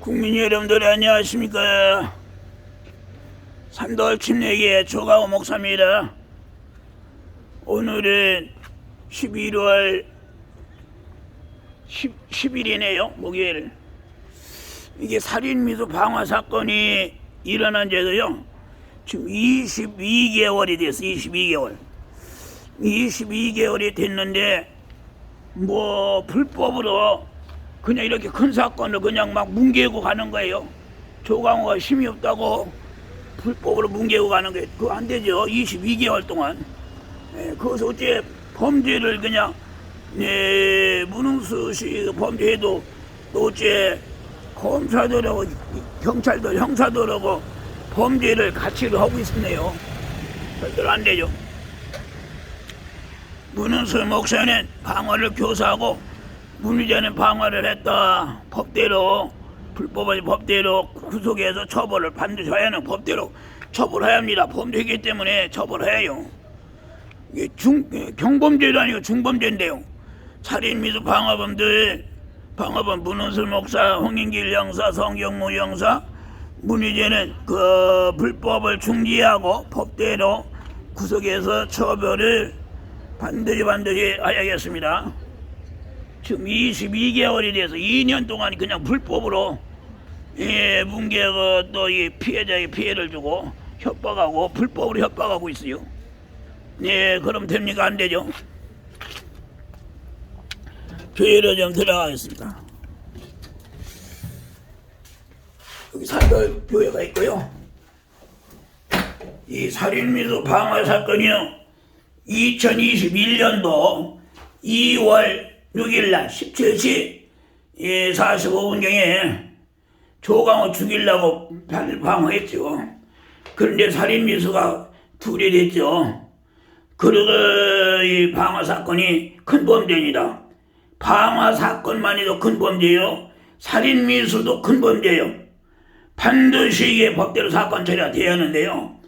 국민 여러분들 안녕하십니까. 산돌 침례교회 조가호 목사입니다. 오늘은 11월 10일이네요 목요일. 이게 살인미수 방화 사건이 일어난 지도요 지금 22개월이 됐어. 22개월이 됐는데 뭐 불법으로 그냥 이렇게 큰 사건을 그냥 막 뭉개고 가는 거예요. 조강호가 힘이 없다고 불법으로 뭉개고 가는 게 그거 안 되죠. 22개월 동안. 그것을 어째 범죄를 그냥 무능수식 범죄해도 또 어째 검사들하고 경찰들 형사들하고 범죄를 같이 하고 있었네요. 절대로 안 되죠. 문은수 목사는 방화를 교사하고 문의자는 방화를 했다. 법대로 불법의 법대로 구속해서 처벌을 반드시 해야 하는 법대로 처벌해야 합니다. 범죄이기 때문에 처벌해야 해요. 이게 경범죄도 아니고 중범죄인데요. 살인미수 방화범 문은수 목사, 홍인길 형사, 성경무 형사, 문의자는 그 불법을 중지하고 법대로 구속해서 처벌을 반드시 해야겠습니다. 지금 22개월이 돼서 2년 동안 그냥 불법으로 뭉개고 또 이 피해자에게 피해를 주고 협박하고 불법으로 협박하고 있어요. 그럼 됩니까? 안 되죠. 교회로 좀 들어가겠습니다. 여기 산돌 교회가 있고요. 이 살인미수 방화 사건이요 2021년도 2월 6일날 17시 45분경에 조강호 죽이려고 방어했죠. 그런데 살인미수가 둘이 됐죠. 그리고 이 방화 사건이 큰 범죄입니다. 방화 사건만이도 큰 범죄요. 살인미수도 큰 범죄요. 반드시 이게 법대로 사건 처리가 돼야 하는데요.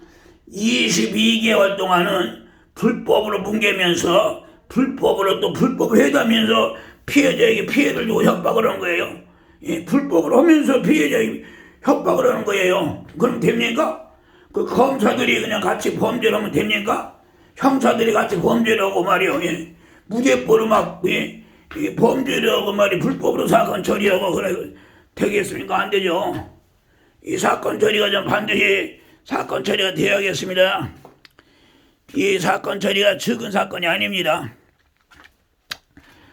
22개월 동안은 불법으로 뭉개면서 불법으로 또 불법을 해가면서 피해자에게 피해를 주고 협박을 하는 거예요. 불법으로 하면서 피해자에게 협박을 하는 거예요. 그럼 됩니까? 그 검사들이 그냥 같이 범죄를 하면 됩니까? 형사들이 같이 범죄를 하고 말이요. 무죄법으로 막 범죄를 하고 말이 불법으로 사건 처리하고 그래 되겠습니까? 안 되죠. 이 사건 처리가 좀 반드시 사건 처리가 되어야겠습니다. 이 사건 처리가 적은 사건이 아닙니다.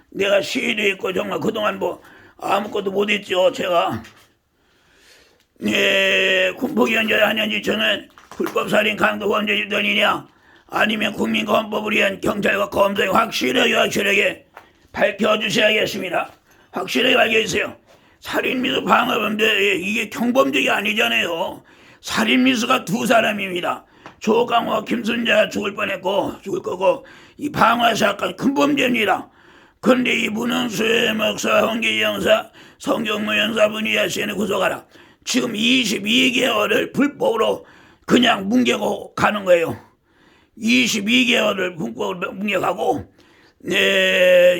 내가 시위도 했고 정말 그동안 뭐 아무것도 못했죠. 제가 군포기원자 하는지 저는 불법살인 강도범죄 집단이냐 아니면 국민권법을 위한 경찰과 검사에 확실하게 밝혀주셔야겠습니다. 확실하게 밝혀주세요. 살인미수 방화범죄 이게 경범죄가 아니잖아요. 살인미수가 두 사람입니다. 조강호와 김순자가 죽을 거고 이 방화 사건 큰 범죄입니다. 그런데 이 문은수 목사, 홍기 형사, 성경무 형사 분이 시인을 구속하라. 지금 22개월을 불법으로 그냥 뭉개고 가는 거예요. 22개월을 불법으로 뭉개가고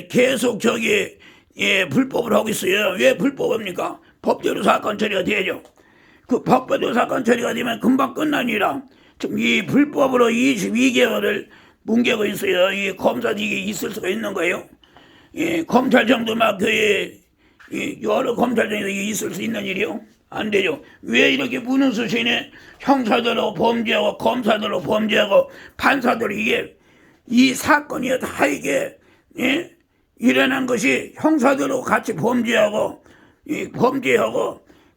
계속 불법을 하고 있어요. 왜 불법입니까? 법대로 사건 처리가 되죠. 그 법대로 사건 처리가 되면 금방 끝나니라. 지금 이 불법으로 22개월을 뭉개고 있어요. 이 검사직이 있을 수가 있는 거예요. 검찰청도 막 여러 검찰청에서 있을 수 있는 일이요? 안 되죠. 왜 이렇게 문은수 시인의 형사들하고 범죄하고 검사들하고 범죄하고 판사들이 이 사건이 다 이게 일어난 것이 형사들하고 같이 범죄하고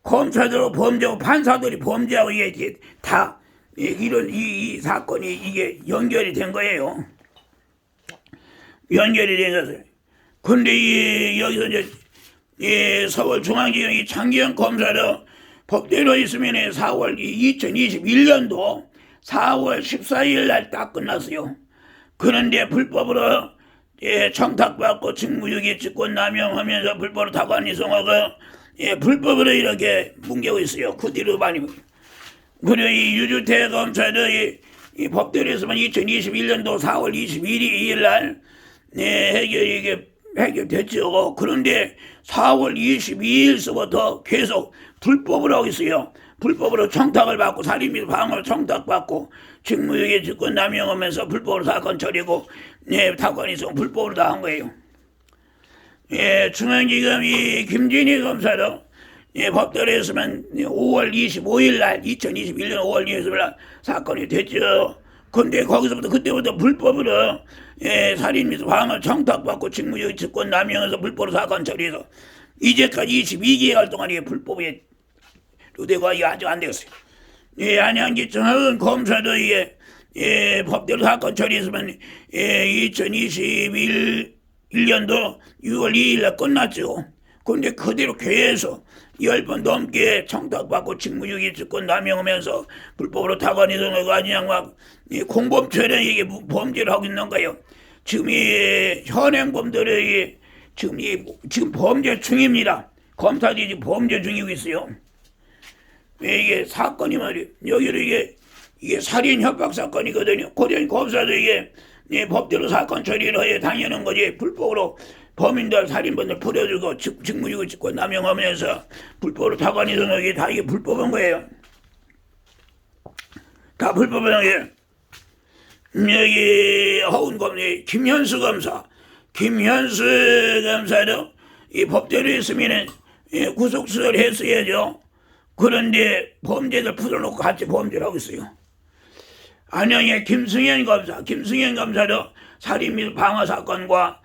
검사들하고 범죄하고 판사들이 범죄하고 이게 다 이런 이 사건이 이게 연결이 된 거예요. 연결이 된 것을. 근데 여기서 이제 서울중앙지검이 장기현 검사로 법대로 있으면 2021년도 4월 14일 날 딱 끝났어요. 그런데 불법으로 청탁받고 직무유기 직권 남용하면서 불법으로 다관 이송하고 불법으로 이렇게 뭉개고 있어요. 그 뒤로 많이. 그리고 이 유주태 검사도 이 법대로 있으면 2021년도 4월 22일 날 해결이 이게 해결됐죠. 그런데 4월 22일서부터 계속 불법을 하고 있어요. 불법으로 청탁을 받고 살인미 방어를 청탁받고 직무유기 직권 남용하면서 불법으로 사건 처리고 사건이 있으면 불법으로 다 한 거예요. 중앙지검 이 김진희 검사도 법대로 했으면 5월 25일 날 2021년 5월 25일 날 사건이 됐죠. 근데 거기서부터 그때부터 불법으로 살인 및 방어 청탁받고 직무유기 직권 남용해서 불법으로 사건 처리해서 이제까지 22개월 동안 이게 불법에 되고 이게 아직 안 되었어요. 안양지청 검사도 이게 법대로 사건 처리했으면 2021년도 6월 2일 날 끝났죠. 근데 그대로 계속 10번 넘게 청탁받고 직무유기 직권 남용하면서 불법으로 타관 이동하고 그냥 막 공범처럼 이게 범죄를 하고 있는 거예요. 지금 이 현행범들이 지금 범죄 중입니다. 검사들이 지금 범죄 중이고 있어요. 이게 사건이 말이에요. 여기를 이게 살인 협박 사건이거든요. 고대한 검사도 이게 법대로 사건 처리를 해야 당연한 거지. 불법으로 범인들 살인범들 풀어주고 직무유기 직권 남용하면서 불법으로 타관 이동하기 다 이게 불법한 거예요. 다 불법한 거예요. 여기 허운검사 김현수 검사도 이 법대로 했으면은 구속수사를 했어야죠. 그런데 범죄들 풀어놓고 같이 범죄를 하고 있어요. 안양의 김승현 검사도 살인 및 방어 사건과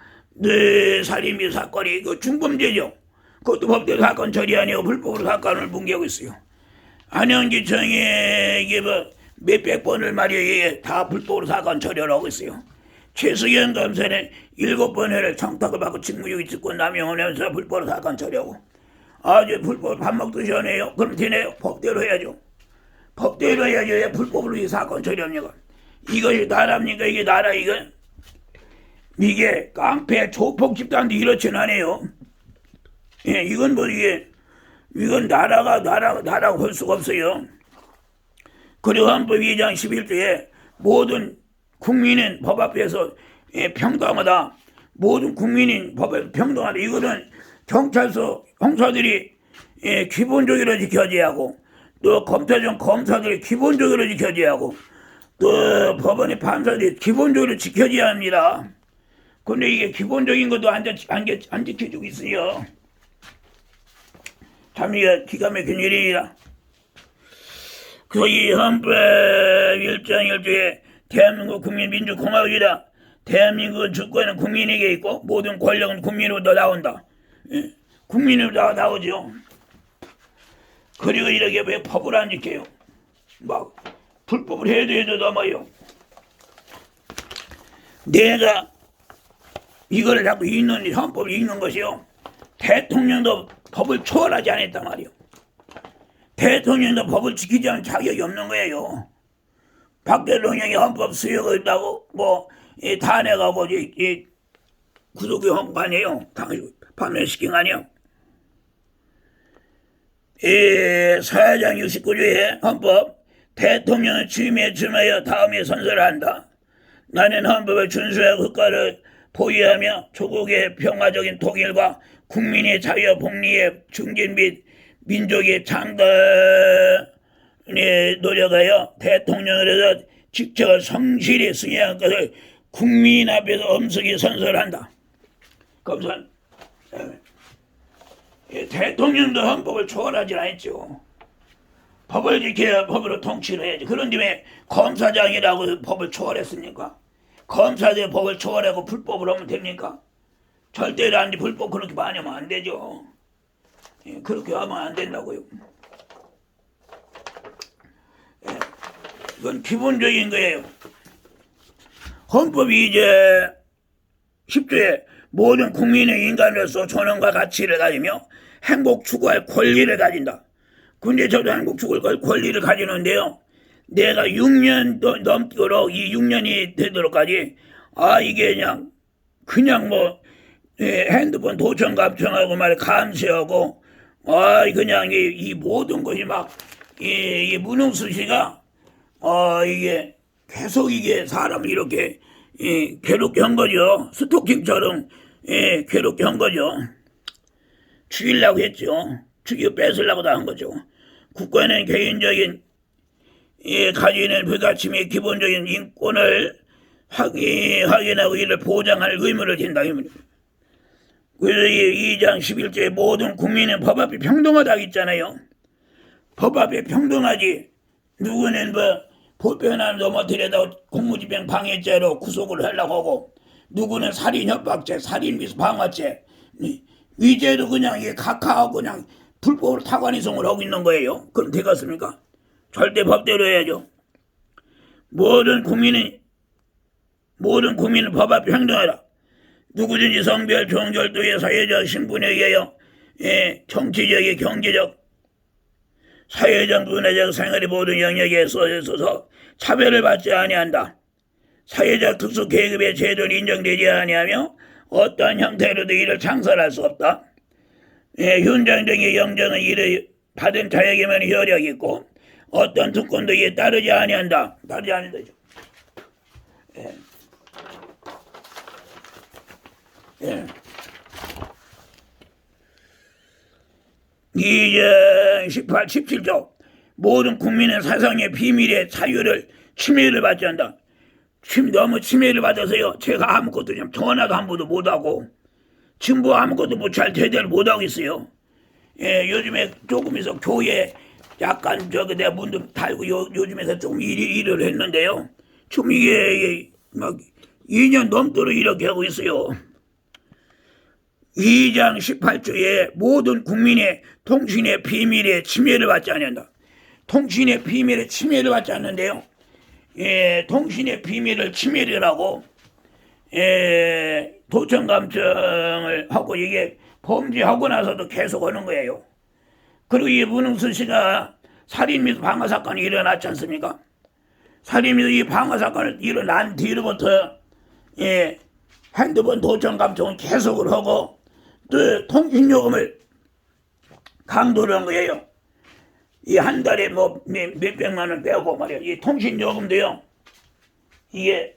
살인 및 사건이 그 중범죄죠. 그것도 법대로 사건 처리 아니고 불법으로 사건을 뭉개고 있어요. 안양지청에 이게 뭐 몇백 번을 말이에요. 다 불법으로 사건 처리를 하고 있어요. 최승현 검사는 7번을 청탁을 받고 직무유기 직권 남용을 하면서 불법으로 사건 처리하고 아주 불법으로 밥 먹듯이 하네요. 그럼 되네요. 법대로 해야죠. 법대로 해야죠. 왜 불법으로 이 사건 처리합니까? 이것이 나라입니까? 이게 나라 이건? 이게 깡패 조폭 집단도 이렇지는 않아요. 이건 뭐 이건 나라고 볼 수가 없어요. 그리고 헌법 2장 11조에 모든 국민은 법 앞에서 평등하다. 모든 국민인 법에 평등하다. 이거는 경찰서 형사들이 기본적으로 지켜져야 하고 또 검사들이 기본적으로 지켜져야 하고 또 법원의 판사들이 기본적으로 지켜져야 합니다. 근데 이게 기본적인 것도 안 지켜주고 있어요. 참 이게 기가 막힌 일이라. 그래서 이 헌법 1장 1조에 대한민국 국민민주공화국이다. 대한민국 주권은 국민에게 있고 모든 권력은 국민으로부터 나온다. 국민으로부터 나오죠. 그리고 이렇게 왜 법을 안 지켜요? 막 불법을 해도 넘어요. 내가 이거를 자꾸 헌법을 읽는 것이요. 대통령도 법을 초월하지 않았단 말이요. 대통령도 법을 지키지 않은 자격이 없는 거예요. 박 대통령이 헌법 수여가 있다고 다 내가고 구속이 한 거 아니에요. 파면시킨 거 아니에요. 사회장 69조의 헌법 대통령은 취임에 준하여 다음에 선서를 한다. 나는 헌법을 준수하고 국가를 보유하며 조국의 평화적인 통일과 국민의 자유와 복리의 증진 및 민족의 창달에 노력하여 대통령으로서 직책을 성실히 수행할 것을 국민 앞에서 엄숙히 선서를 한다. 검사 대통령도 헌법을 초월하지 않았죠. 법을 지켜야 법으로 통치를 해야지. 그런데 왜 검사장이라고 법을 초월했습니까? 검사들이 법을 초월하고 불법을 하면 됩니까? 절대로 안 돼. 불법 그렇게 많이 하면 안 되죠. 그렇게 하면 안 된다고요. 이건 기본적인 거예요. 헌법이 이제 10조에 모든 국민의 인간으로서 존엄과 가치를 가지며 행복 추구할 권리를 가진다. 근데 저도 행복 추구할 권리를 가지는데요. 내가 6년 넘도록 이 6년이 되도록까지 이게 그냥 핸드폰 도청 감청하고 감시하고 그냥 이 모든 것이 이 무능수시가 이게 계속 이게 사람을 이렇게 괴롭게 한 거죠. 스토킹처럼 괴롭게 한 거죠. 죽이려고 했죠. 죽이고 뺏으려고도 한 거죠. 국가는 개인적인 가지는 불가침의 기본적인 인권을 확인하고 이를 보장할 의무를 진다. 그래서 2장 11조에 모든 국민은 법 앞에 평등하다고 있잖아요. 법 앞에 평등하지. 누구는 보편한 넘어뜨려다 공무집행 방해죄로 구속을 하려고 하고, 누구는 살인 협박죄, 살인 미수 방화죄, 위죄도 그냥 각하하고 그냥 불법으로 타관이송을 하고 있는 거예요. 그럼 되겠습니까? 절대 법대로 해야죠. 모든 국민은 법 앞에 평등하라. 누구든지 성별, 종결도의 사회적 신분에 의하여 정치적, 경제적, 사회적, 문화적 생활의 모든 영역에 있어서 차별을 받지 아니한다. 사회적 특수 계급의 제도는 인정되지 아니하며 어떠한 형태로도 이를 창설할 수 없다. 훈장 등의 영정은 이를 받은 자에게만 효력이 있고 어떤 특권도 이에 따르지 아니한다. 따르지 않는다죠. 예. 2장 18, 17조 모든 국민은 사상의 비밀의 자유를 침해를 받지 않는다. 너무 침해를 받아서요. 제가 아무것도 좀 전화도 한 번도 못하고 지금 아무것도 잘 제대로 못하고 있어요. 요즘에 조금 있어 교회 약간 내가 문도 달고 요즘에서 조금 일을 했는데요. 지금 이게 막 2년 넘도록 이렇게 하고 있어요. 2장 18조에 모든 국민의 통신의 비밀에 침해를 받지 않는다. 통신의 비밀에 침해를 받지 않는데요. 통신의 비밀을 침해를 하고 도청 감청을 하고 이게 범죄하고 나서도 계속 하는 거예요. 그리고 이 문흥수 씨가 살인 및 방화 사건이 일어났지 않습니까? 살인 및 이 방화 사건을 일어난 뒤로부터 핸드폰 도청 감청은 계속을 하고 또 통신요금을 강도를 한 거예요. 이 한 달에 몇백만 원 빼고 말이야. 이 통신요금도요. 이게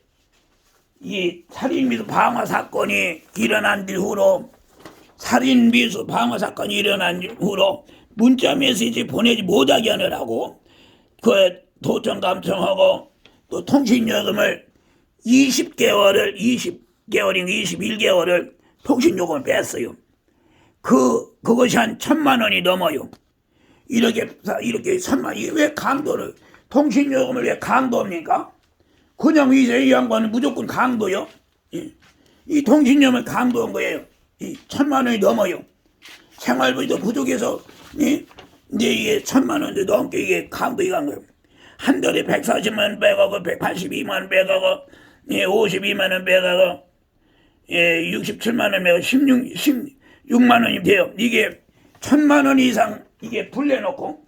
이 살인 미수 방화 사건이 일어난 뒤후로 살인 미수 방화 사건이 일어난 후로 문자 메시지 보내지 못하게 하느라고 그 도청 감청하고 또 통신요금을 20개월인가 21개월을 통신요금을 뺐어요. 그것이 한 1,000만 원이 넘어요. 이렇게 1,000만, 이게 왜 강도를, 통신요금을 왜 강도입니까? 그냥 이 양반은 무조건 강도요. 이 통신요금을 강도한 거예요. 1,000만 원이 넘어요. 생활비도 부족해서, 이제 이게 1,000만 원도 넘게 이게 강도가 간 거예요. 한 달에 140만 원 빼가고, 182만 원 빼가고, 52만 원 빼가고, 67만 원 빼고, 16만 원이 돼요. 이게 1,000만 원 이상 이게 불려놓고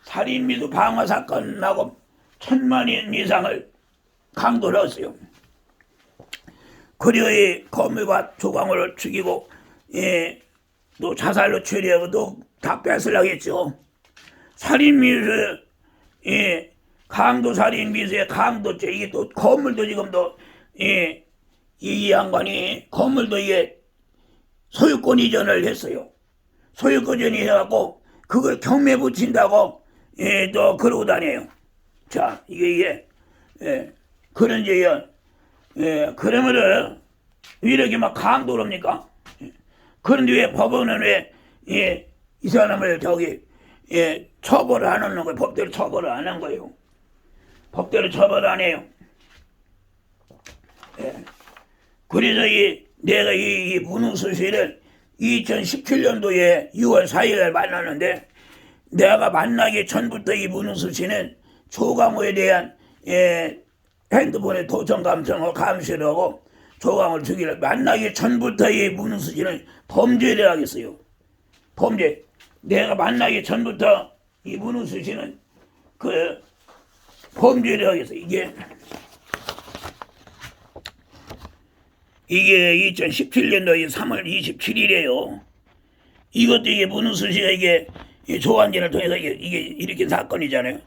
살인 미수 방화 사건 나고 1,000만 원 이상을 강도를 했어요. 그리고 이 거물과 조광호를 죽이고 또 자살로 처리하고 또 다 뺏으려고 했죠. 살인 미수 강도 살인 미수의 강도죄 이게 또 거물도 지금도 이 양반이 거물도 이게 소유권 이전을 했어요. 소유권 이전이 해갖고 그걸 경매 붙인다고 또 그러고 다녀요. 자 이게 그런지요. 그러면은 왜 이렇게 막 강도를 합니까? 그런데 왜 법원은 왜 이 사람을 처벌을 안 하는 거예요? 법대로 처벌을 안 한 거예요. 법대로 처벌을 안 해요. 그래서 내가 이 문흥수 씨를 2017년도에 6월 4일에 만났는데 내가 만나기 전부터 이 문흥수 씨는 조광호에 대한 핸드폰에 도청 감청을 감시를 하고 조광호를 죽이려 만나기 전부터 이 문흥수 씨는 범죄를 하겠어요. 범죄. 내가 만나기 전부터 이 문흥수 씨는 그 범죄를 하겠어요. 이게 2017년도 3월 27일이에요. 이것도 이게 문흥수 씨가 이게 조한진을 통해서 이게 일으킨 사건이잖아요.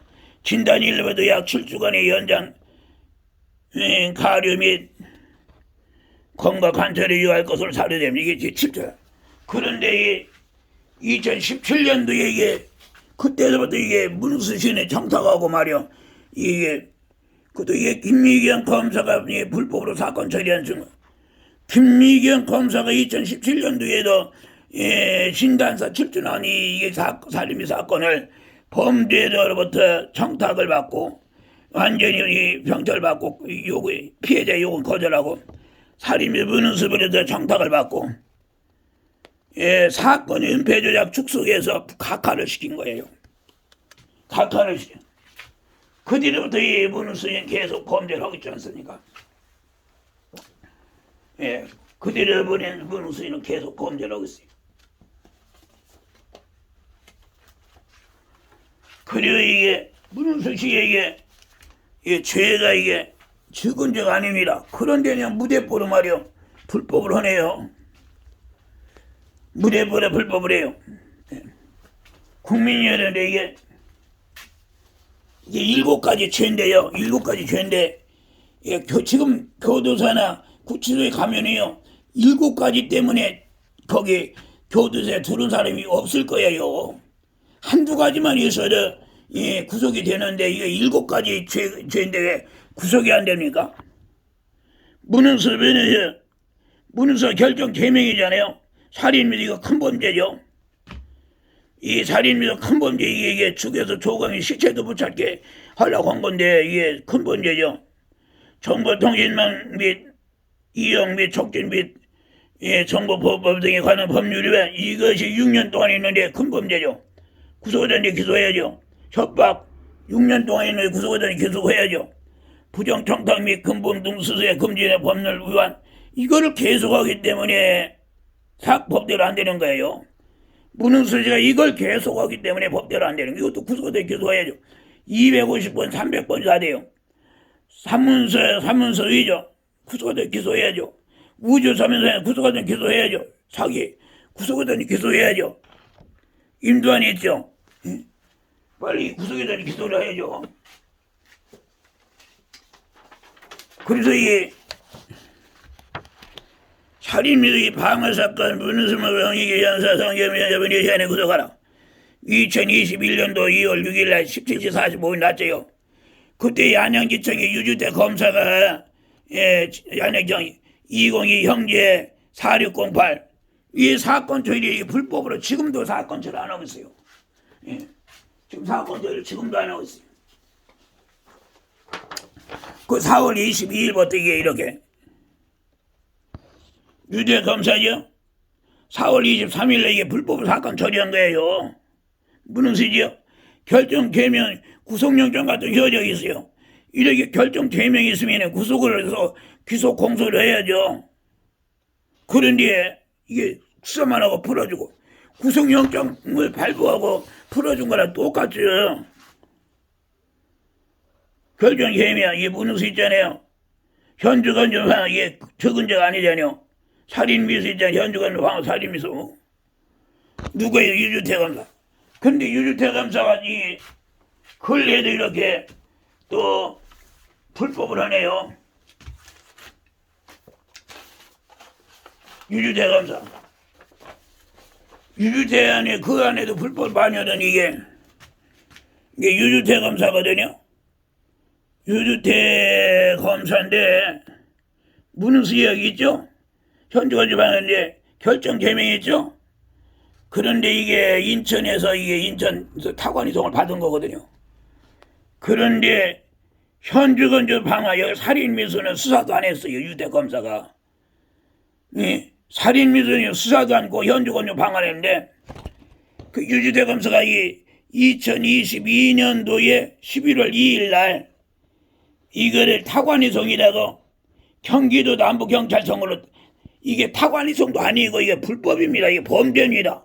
진단 일로에도 약 7주간의 연장 가류 및 검과 관찰에 유할 것으로 사료되면 이게 제7조야. 그런데 이 2017년도에 이게 그때부터 이게 문수신에 청탁하고 말이야. 이게 그것도 이게 김미경 검사가 불법으로 사건 처리한 순간 김미경 검사가 2017년도에도 신단사 7주년이 이게 살인미 사건을 범죄자로부터 청탁을 받고 완전히 병철 받고 요구 피해자 요구 거절하고 살인미 문수부에서 청탁을 받고 사건 은폐 조작 축소해서 각하를 시킨 거예요. 각하를 시킨. 그 뒤로부터 이 문수는 계속 범죄를 하고 있지 않습니까? 그 뒤로 보낸 문수는 계속 범죄를 하고 있어요. 그리고 이게 문수 씨에게 죄가 이게 죽은 죄가 아닙니다. 그런데 그냥 무대뽀로 말이요. 불법을 하네요. 무대뽀로 불법을 해요. 국민연합에 이게 7가지 죄인데요. 7가지 죄인데 지금 교도소나 구치소에 가면요 7가지 때문에 거기 교도소에 들은 사람이 없을 거예요. 한두 가지만 있어도 구속이 되는데 이게 7가지 죄인데 왜 구속이 안 됩니까? 문서 결정 제명이잖아요. 살인미도 이거 큰 범죄죠. 이 살인미도 큰 범죄 이게 죽여서 조강이 시체도 못 찾게 하려고 한 건데 이게 큰 범죄죠. 정보통신망 및 이용 및 촉진 및 정보보호법 등에 관한 법률 위반 이것이 6년 동안 있는데 큰 범죄죠. 구속하자니 기소해야죠. 협박 6년 동안 있는데 구속하자니 기소해야죠. 부정청탁 및 근본 등 수수의 금지의 법률 위반 이거를 계속하기 때문에 법대로 안 되는 거예요. 문은수씨가 이걸 계속하기 때문에 법대로 안 되는 거예요. 이것도 구속하자니 기소해야죠. 250번 300번 다 돼요. 사문서 위조 구속하자니 기소해야죠. 우주 사면서에 구속하자니 기소해야죠. 사기 구속하자니 기소해야죠. 임두환이 있죠. 빨리 구속하자니 기소를 해야죠. 그래서 이 살인미의 방어사건 문수무병익의 형사성범죄 여부니 시한에 구속하라. 2021년도 2월 6일날 17시 45분 낮에요. 그때 양양지청의 유주태 검사가 양양청 202 형제 4608 이 사건 처리 불법으로 지금도 사건 처리 안 하고 있어요. 지금 사건 처리 지금도 안 하고 있어요. 그 4월 22일부터 이게 이렇게 유죄 검사죠. 4월 23일에 이게 불법으로 사건 처리한 거예요. 무슨 소리죠? 결정 개명 구속영장 같은 효력이 있어요. 이렇게 결정 개명이 있으면 구속을 해서 기소 공소를 해야죠. 그런데 이게 수사만 하고 풀어주고 구속영장을 발부하고 풀어준 거랑 똑같죠. 결정 개명 이게 무슨 수 있잖아요. 현주건 정황 이게 적은 죄가 아니잖아요. 살인미수 있잖아요. 현주건 정황 살인미수 누구예요? 유주태 검사. 근데 유주태 검사가 이 근래에도 이렇게 또 불법을 하네요. 유주태 검사. 유주태 안에 그 안에도 불법 많이 하던 이게 유주태 검사거든요. 유주태 검사인데 문수역이 있죠. 현주건 지방인데 결정 개명했죠. 그런데 이게 인천에서 이게 인천 타관이송을 받은 거거든요. 그런데 현주건 방화 여기 살인미수는 수사도 안 했어요. 유대 검사가. 살인미수는 수사도 않고 현주건 방화를 했는데 그 유주대 검사가 이 2022년도에 11월 2일 날 이거를 타관이송이라고 경기도 남부경찰청으로 이게 타관이송도 아니고 이게 불법입니다. 이게 범죄입니다.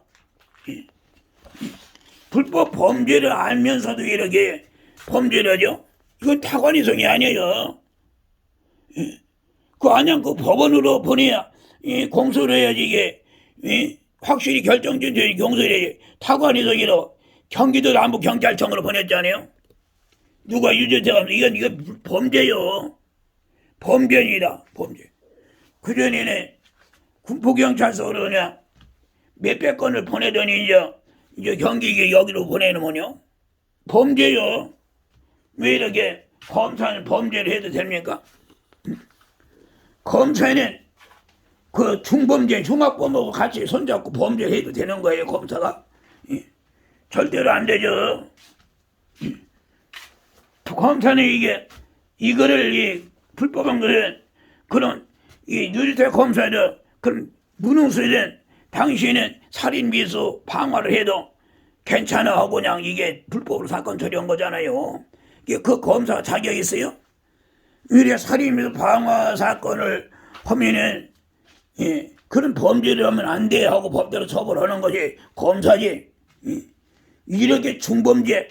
불법 범죄를 알면서도 이렇게 범죄를 하죠. 이건 타관이송이 아니에요. 그 아니면 그 법원으로 보내야 공소를 해야지 이게 확실히 결정된 죄 공소를 해야지. 타관이송이로 경기도 남부경찰청으로 보냈잖아요. 누가 유죄죄가 이건 범죄요. 범죄입니다. 범죄. 그전에는 군포경찰서로 그냥 몇백 건을 보내더니 이제 경기계 여기로 보내놓으면요 범죄요. 왜 이렇게 검사는 범죄를 해도 됩니까? 검사는 그 중범죄 흉악범하고 같이 손잡고 범죄해도 되는 거예요. 검사가 절대로 안 되죠. 검사는 이거를 이 불법한 것은 그런 이 유리태 검사들 그런 무능수든 당신은 살인 미수 방화를 해도 괜찮아 하고 그냥 이게 불법으로 사건 처리한 거잖아요. 이게 그 검사가 자격이 있어요? 유리태 살인 미수 방화 사건을 하면은 그런 범죄를 하면 안 돼 하고 법대로 처벌하는 것이 검사지. 이렇게 중범죄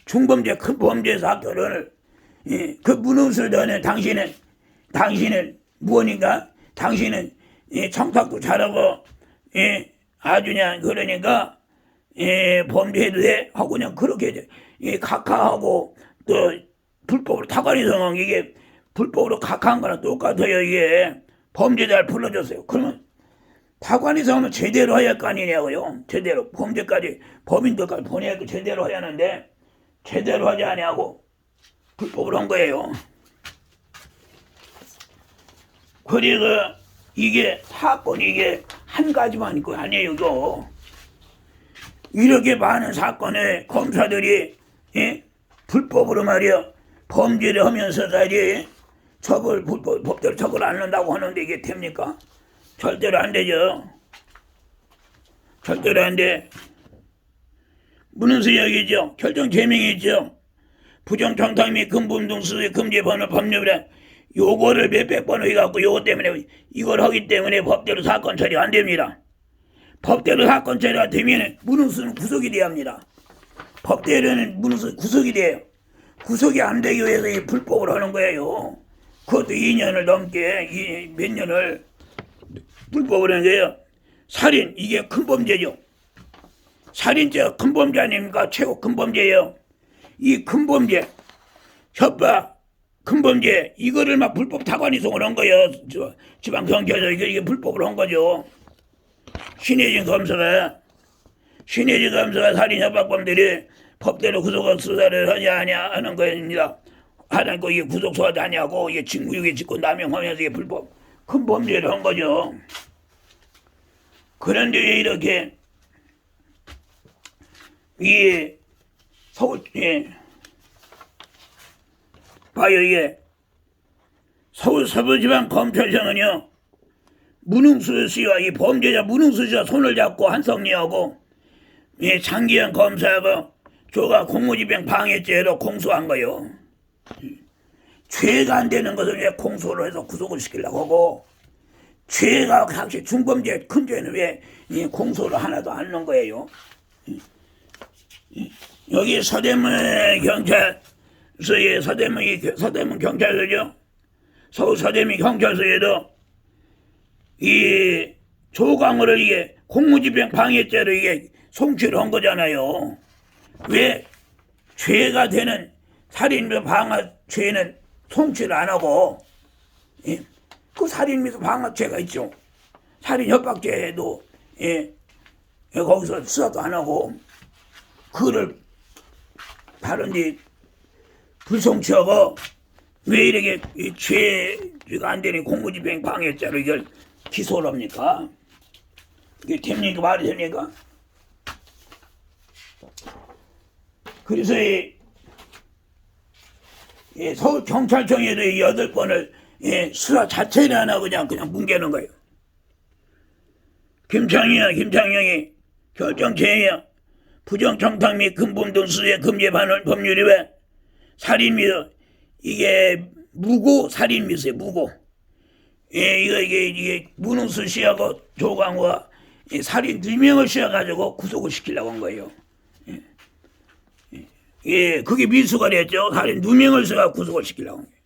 큰 범죄 사건을 그 무능수다는 당신은 무엇인가? 당신은 청탁도 잘하고 아주 그냥 그러니까 범죄해도 돼 하고 그냥 그렇게 각하하고 또 불법으로 타관이 성공 이게 불법으로 각하한 거랑 똑같아요. 이게 범죄자를 불러줬어요. 그러면 타관이 성공은 제대로 해야 할 거 아니냐고요. 제대로 범죄까지 범인들까지 보내야 제대로 해야 하는데 제대로 하지 아니하고 불법으로 한 거예요. 그리고 이게 사건이 이게 한 가지만 있고 아니에요. 이거 이렇게 많은 사건에 검사들이 불법으로 말이야 범죄를 하면서까지 법대로 처벌 안 한다고 하는데 이게 됩니까? 절대로 안 되죠. 절대로 안 돼. 문헌서약이죠. 결정 제명이 있죠. 부정청탁 및 금품등 수수의 금지 번호 법률에 요거를 몇백 번 해갖고 요거 때문에 이걸 하기 때문에 법대로 사건 처리가 안 됩니다. 법대로 사건 처리가 되면 문헌서는 구속이 돼야 합니다. 법대로는 문헌서 구속이 돼요. 구속이 안 되기 위해서 이 불법을 하는 거예요. 그것도 2년을 넘게 몇 년을 불법을 하는 거예요. 살인 이게 큰 범죄죠. 살인죄가 큰 범죄 아닙니까? 최고 큰 범죄예요. 이 큰 범죄, 협박, 큰 범죄 이거를 막 불법 타관이송을 한 거예요. 지방경찰서 이게 불법을 한 거죠. 신혜진 검사가 살인 협박범들이 법대로 구속 수사를 하냐 아냐 하는 거입니다. 하는 거 이게 구속 수사도 아니하고 이게 직무유기 직권 남용하면서 이게 불법 큰 범죄를 한 거죠. 그런데 이렇게 이 서울 봐요. 이게 서울 서부지방검찰청은요 문흥수 씨와 이 범죄자 문흥수 씨와 손을 잡고 한성리하고 장기현 검사하고 조가 공무집행 방해죄로 공소한 거요. 죄가 안 되는 것을 왜 공소를 해서 구속을 시키려고 하고 죄가 확실히 중범죄 큰 죄는 왜 공소를 하나도 안 넣은 거예요. 여기 서대문 경찰서에 서대문 경찰서죠. 서울 서대문 경찰서에도 이 조광호를 이게 공무집행 방해죄로 이게 송치를 한 거잖아요. 왜 죄가 되는 살인 및 방화 죄는 송치를 안 하고 그 살인 및 방화죄가 있죠. 살인 협박죄도 거기서 수사도 안 하고 그를 다른데 불송치하고 왜 이렇게 죄가 안 되는 공무집행 방해죄로 이걸 기소를 합니까? 이게 됩니까? 말이 됩니까? 그래서 서울 경찰청에도 8번을 수사 자체를 안 하고 그냥 뭉개는 거예요. 김창영이 결정 제외야 부정청탁 및 금품등 수수의 금지 법률이 왜 살인 미수 이게 무고 살인 미수예요. 무고. 이게 문흥수 씨하고 조광호가 살인 2명을 씌워가지고 구속을 시키려고 한 거예요. 그게 미수가 됐죠. 살인 2명을 씌워 구속을 시키려고 한 거예요.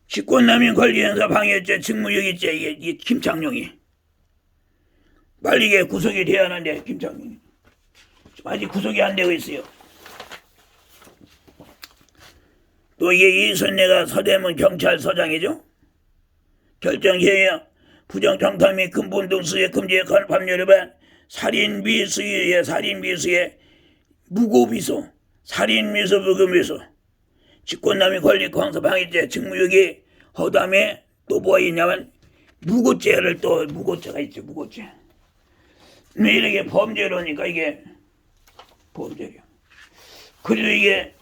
직권남용 권리행사 방해죄 직무유기죄 이게 김창룡이 빨리 이게 구속이 돼야 하는데 김창룡이 아직 구속이 안 되고 있어요. 또 이게 이선내가 서대문 경찰서장이죠. 결정해야 부정청탁 및 근본 등 수의 금지에 관한 법률 위반, 살인미수의 무고미수, 살인미수 부금미수, 직권남용 권리 강사 방해죄, 직무유기, 허담에 또 뭐가 있냐면 무고죄를 또 무고죄가 있죠. 무고죄. 이렇게 범죄로니까 이게 범죄죠. 그리고 이게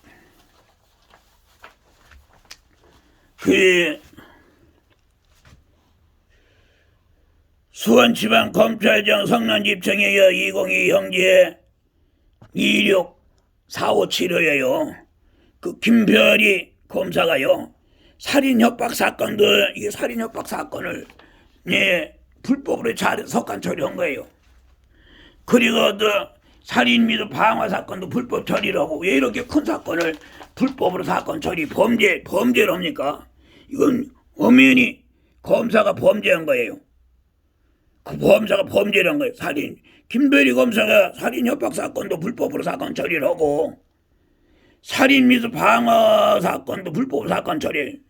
수원지방검찰청 성남지청에 의해 2022 형제 26457호예요. 그 김별이 검사가요. 살인협박 사건들, 이 살인협박 사건을 불법으로 잘 석관 처리한 거예요. 그리고 또 살인 및 방화 사건도 불법 처리를 하고, 왜 이렇게 큰 사건을 불법으로 사건 처리, 범죄를 합니까? 이건 엄연히 검사가 범죄한 거예요. 그 검사가 범죄를 한 거예요. 김별이 검사가 살인 협박 사건도 불법으로 사건 처리를 하고, 살인 및 방화 사건도 불법으로 사건 처리,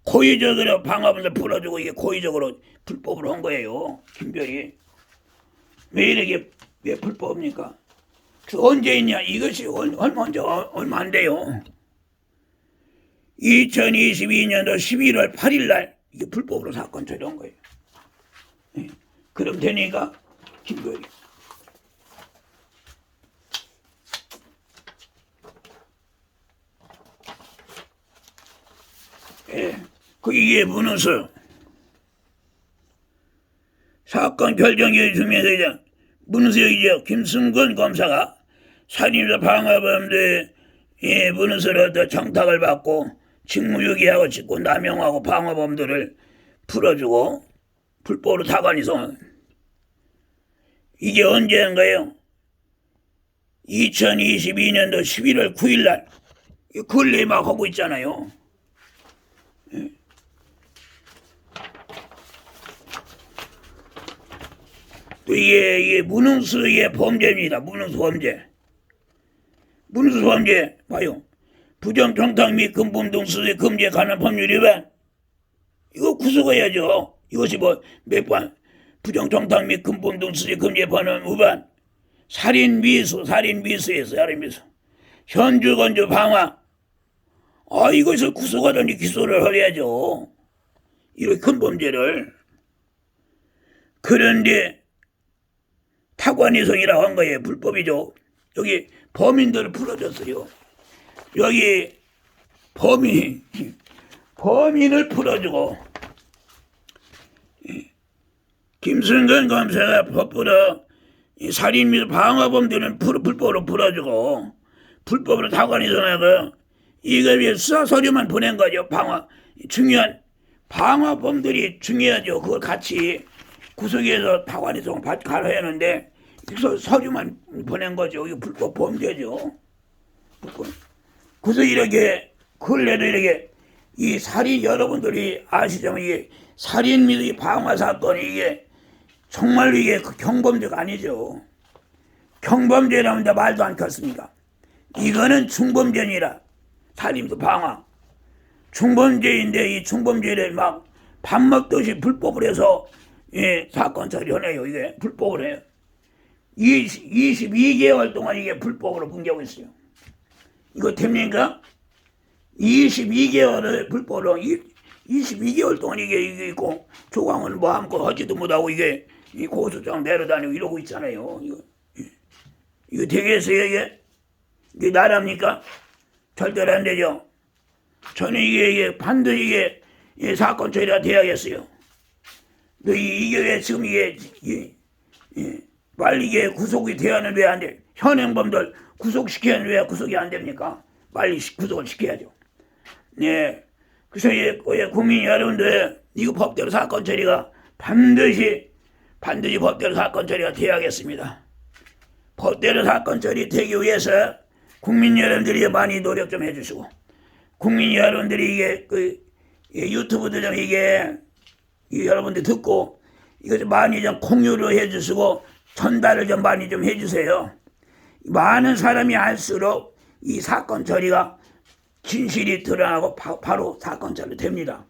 고의적으로 방화범을 풀어주고 이게 고의적으로 불법으로 한 거예요. 김별이. 왜 이렇게 왜 불법입니까? 언제 있냐? 이것이 얼마 안 돼요. 2022년도 11월 8일 날 이게 불법으로 사건 처리한 거예요. 그럼 되니까 김별이. 이게 문호수 사건 결정의 중매대장 문호수이죠. 김승건 검사가 살인자 방화범들 문호수로부터 청탁을 받고 직무유기하고 직권남용하고 방화범들을 풀어주고 불법으로 사건이송. 이게 언제인가요? 2022년도 11월 9일 날 근래 막 하고 있잖아요. 또 이게 문흥수의 범죄입니다. 문흥수 범죄 봐요. 부정청탁 및 근본 등 수의 금지에 관한 법률 위반, 이거 구속해야죠. 이것이 몇 번 부정청탁 및 근본 등 수의 금지에 관한 위반, 살인미수, 현주건조 방화, 이것을 구속하더니 기소를 해야죠. 이렇게 큰 범죄를. 그런데 타관이성이라고 한 거예요. 불법이죠. 여기 범인들을 풀어줬어요. 여기 범인을 풀어주고, 김승건 검사가 법으로 살인 및 방화범들은 불법으로 풀어주고, 불법으로 타관이성하고, 이걸 위해 수사 서류만 보낸 거죠. 중요한 방화범들이 중요하죠. 그걸 같이 구속해서 타관이성 가려 했는데 서류만 보낸 거죠. 이게 불법 범죄죠. 그래서 이렇게 근래도 이렇게 이 살인, 여러분들이 아시지만 이게 살인 및 방화 사건이 이게 정말로 이게 경범죄가 아니죠. 경범죄라면 말도 않겠습니까? 이거는 중범죄니라. 살인 및 방화 중범죄인데 이 중범죄를 막 밥 먹듯이 불법을 해서 사건 처리하네요. 이게 불법을 해요. 22개월 동안 이게 불법으로 분개하고 있어요. 이거 됩니까? 22개월을 불법으로 22개월 동안 이게 있고, 조광은 아무것도 하지도 못하고 이게 고소장 내려다니고 이러고 있잖아요. 이거 되겠어요? 이게 나라입니까? 절대로 안 되죠. 저는 이게 반드시 이게 사건 처리가 돼야겠어요. 이게 왜 지금 빨리 이게 구속이 돼야는 왜 안 돼? 현행범들 구속시켜야는 왜 구속이 안 됩니까? 빨리 구속을 시켜야죠. 그래서 국민 여러분들, 이거 법대로 사건 처리가 반드시 법대로 사건 처리가 돼야겠습니다. 법대로 사건 처리 되기 위해서 국민 여러분들이 많이 노력 좀 해주시고, 국민 여러분들이 이게 유튜브도 좀 여러분들 듣고 이거 좀 많이 좀 공유를 해주시고 전달을 좀 많이 좀 해주세요. 많은 사람이 알수록 이 사건 처리가 진실이 드러나고 바로 사건 처리 됩니다.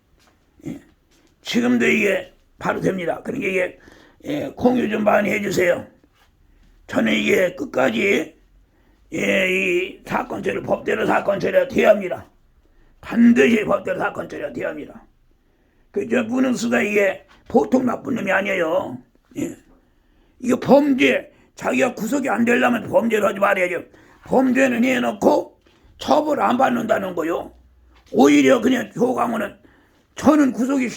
지금도 이게 바로 됩니다. 그러니까 이게 공유 좀 많이 해주세요. 저는 이게 끝까지 이 사건 처리, 법대로 사건 처리가 돼야 합니다. 반드시 법대로 사건 처리가 돼야 합니다. 그저 문흥수가 이게 보통 나쁜 놈이 아니에요. 예. 이게 범죄, 자기가 구속이 안 되려면 범죄를 하지 말아야죠. 범죄는 해놓고 처벌 안 받는다는 거요. 오히려 그냥 조광호는 저는 구속이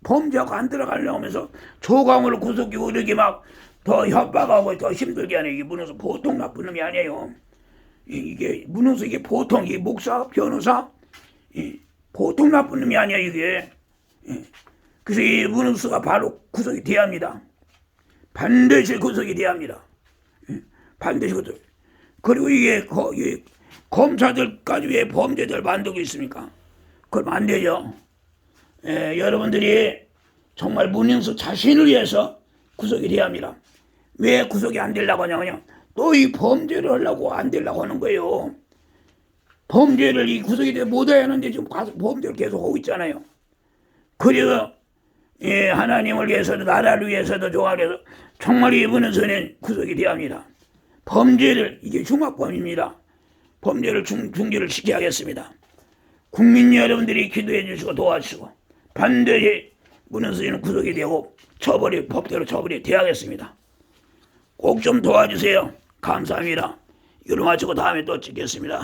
범죄하고 안 들어가려고 하면서 조광호를 구속이고 이렇게 막 더 협박하고 더 힘들게 하네. 이게 문흥수 보통 나쁜 놈이 아니에요. 이게 문흥수 이게 보통 이 목사, 변호사 보통 나쁜 놈이 아니야 이게. 그래서 이 문흥수가 바로 구속이 돼야 합니다. 반드시 구속이 돼야 합니다. 반드시 구속. 그리고 이게 검사들까지 왜 범죄들 만들고 있습니까? 그럼 안 되죠. 여러분들이 정말 문흥수 자신을 위해서 구속이 돼야 합니다. 왜 구속이 안 되려고 하냐면 또 이 범죄를 하려고 안 되려고 하는 거예요. 범죄를 이 구속이 돼 못해야 하는데 지금 가서 범죄를 계속 하고 있잖아요. 그래서 하나님을 위해서도 나라를 위해서도 좋아해서 정말 이분은 구속이 돼야 합니다. 범죄를 이게 흉악범입니다. 범죄를 중지를 시켜야 하겠습니다. 국민 여러분들이 기도해 주시고 도와주시고 반드시 문흥수는 구속이 되고 법대로 처벌이 돼야겠습니다. 꼭 좀 도와주세요. 감사합니다. 이걸 마치고 다음에 또 찍겠습니다.